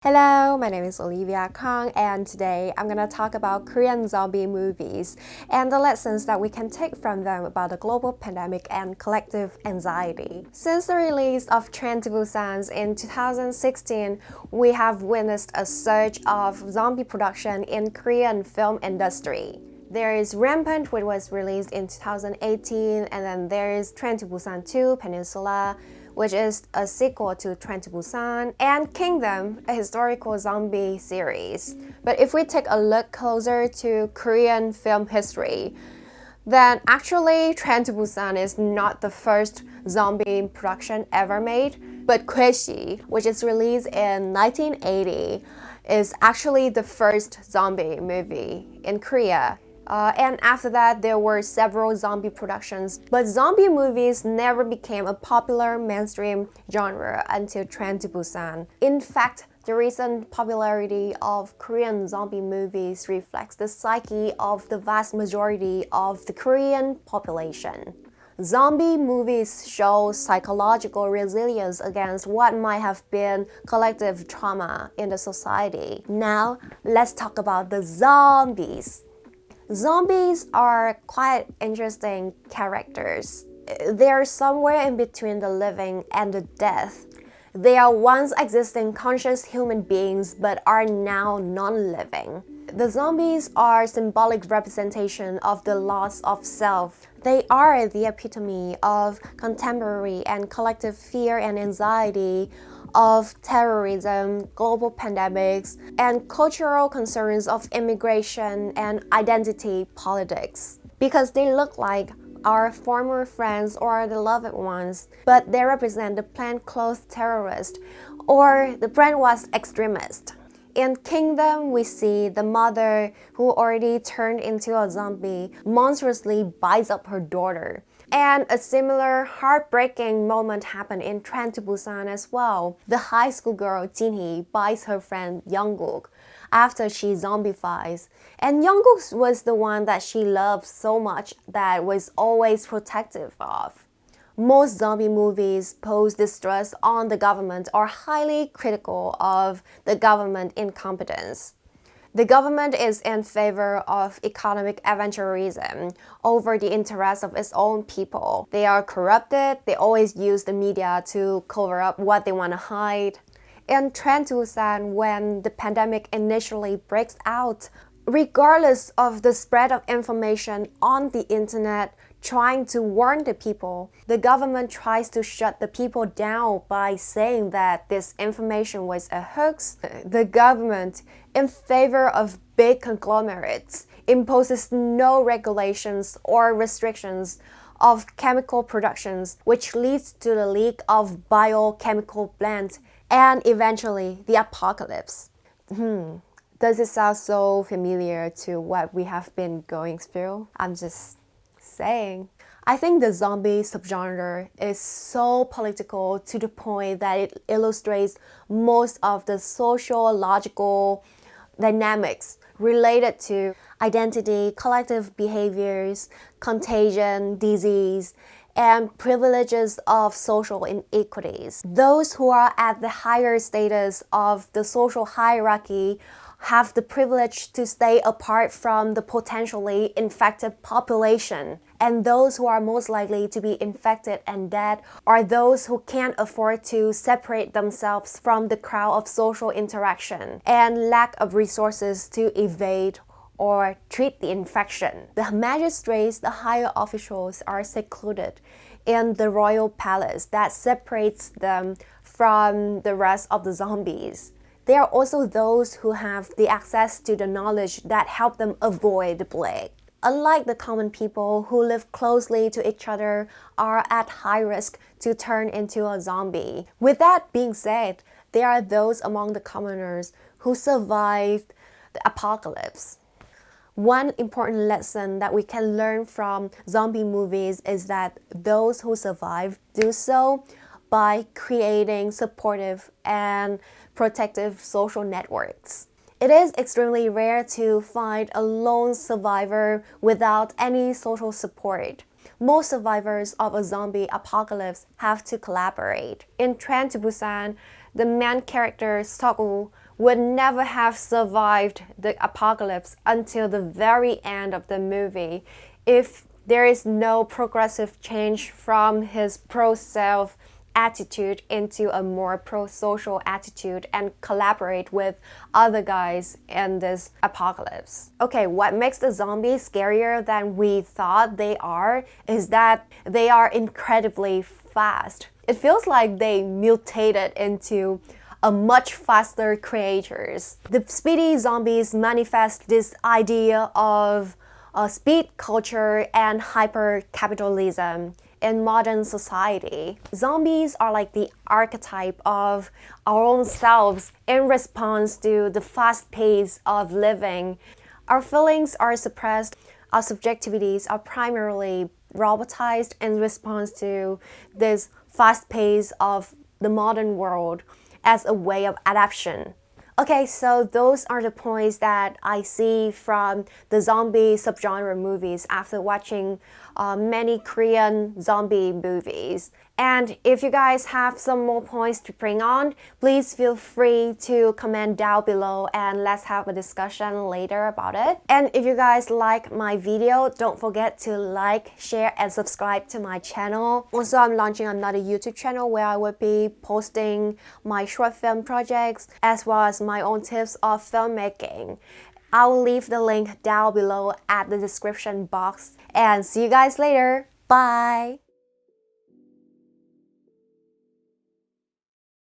Hello, my name is Olivia Kang, and today I'm gonna talk about Korean zombie movies and the lessons that we can take from them about the global pandemic and collective anxiety. Since the release of Train to Busan in 2016, we have witnessed a surge of zombie production in Korean film industry. There is Rampant, which was released in 2018, and then there is Train to Busan 2, Peninsula, which is a sequel to Train to Busan, and Kingdom, a historical zombie series. But if we take a look closer to Korean film history, then actually Train to Busan is not the first zombie production ever made, but Crisisin, which is released in 1980, is actually the first zombie movie in Korea. And after that, there were several zombie productions, but zombie movies never became a popular mainstream genre until Train to Busan. In fact, the recent popularity of Korean zombie movies reflects the psyche of the vast majority of the Korean population. Zombie movies show psychological resilience against what might have been collective trauma in the society. Now, let's talk about the zombies. Zombies are quite interesting characters. They are somewhere in between the living and the dead. They are once existing conscious human beings but are now non-living. The zombies are symbolic representation of the loss of self. They are the epitome of contemporary and collective fear and anxiety of terrorism, global pandemics, and cultural concerns of immigration and identity politics. Because they look like our former friends or the loved ones, but they represent the plainclothes terrorist or the brainwashed extremist. In Kingdom, we see the mother who already turned into a zombie monstrously bites up her daughter. And a similar heartbreaking moment happened in Train to Busan as well. The high school girl Jinhee bites her friend Youngkook after she zombifies. And Youngkook was the one that she loved so much that was always protective of. Most zombie movies pose distrust on the government or highly critical of the government incompetence. The government is in favor of economic aventurism over the interests of its own people. They are corrupted, they always use the media to cover up what they want to hide. In Train to Busan, when the pandemic initially breaks out, regardless of the spread of information on the internet, trying to warn the people, the government tries to shut the people down by saying that this information was a hoax. The government, in favor of big conglomerates, imposes no regulations or restrictions of chemical productions, which leads to the leak of biochemical blends and eventually the apocalypse. Does it sound so familiar to what we have been going through? I'm just saying. I think the zombie subgenre is so political to the point that it illustrates most of the sociological dynamics related to identity, collective behaviors, contagion, disease, and privileges of social inequities. Those who are at the higher status of the social hierarchy have the privilege to stay apart from the potentially infected population. And those who are most likely to be infected and dead are those who can't afford to separate themselves from the crowd of social interaction and lack of resources to evade or treat the infection. The magistrates, the higher officials, are secluded in the royal palace that separates them from the rest of the zombies. There are also those who have the access to the knowledge that help them avoid the plague. Unlike the common people who live closely to each other are at high risk to turn into a zombie. With that being said, there are those among the commoners who survived the apocalypse. One important lesson that we can learn from zombie movies is that those who survive do so by creating supportive and protective social networks. It is extremely rare to find a lone survivor without any social support. Most survivors of a zombie apocalypse have to collaborate. In Train to Busan, the main character Seok-woo would never have survived the apocalypse until the very end of the movie if there is no progressive change from his pro-self attitude into a more pro-social attitude and collaborate with other guys in this apocalypse. Okay, what makes the zombies scarier than we thought they are is that they are incredibly fast. It feels like they mutated into a much faster creatures. The speedy zombies manifest this idea of speed culture and hyper-capitalism in modern society. Zombies are like the archetype of our own selves in response to the fast pace of living. Our feelings are suppressed, our subjectivities are primarily robotized in response to this fast pace of the modern world as a way of adaptation. Okay, so those are the points that I see from the zombie subgenre movies after watching many Korean zombie movies. And if you guys have some more points to bring on, please feel free to comment down below and let's have a discussion later about it. And if you guys like my video, don't forget to like, share, and subscribe to my channel. Also, I'm launching another YouTube channel where I will be posting my short film projects as well as my own tips of filmmaking. I'll leave the link down below at the description box and see you guys later. Bye!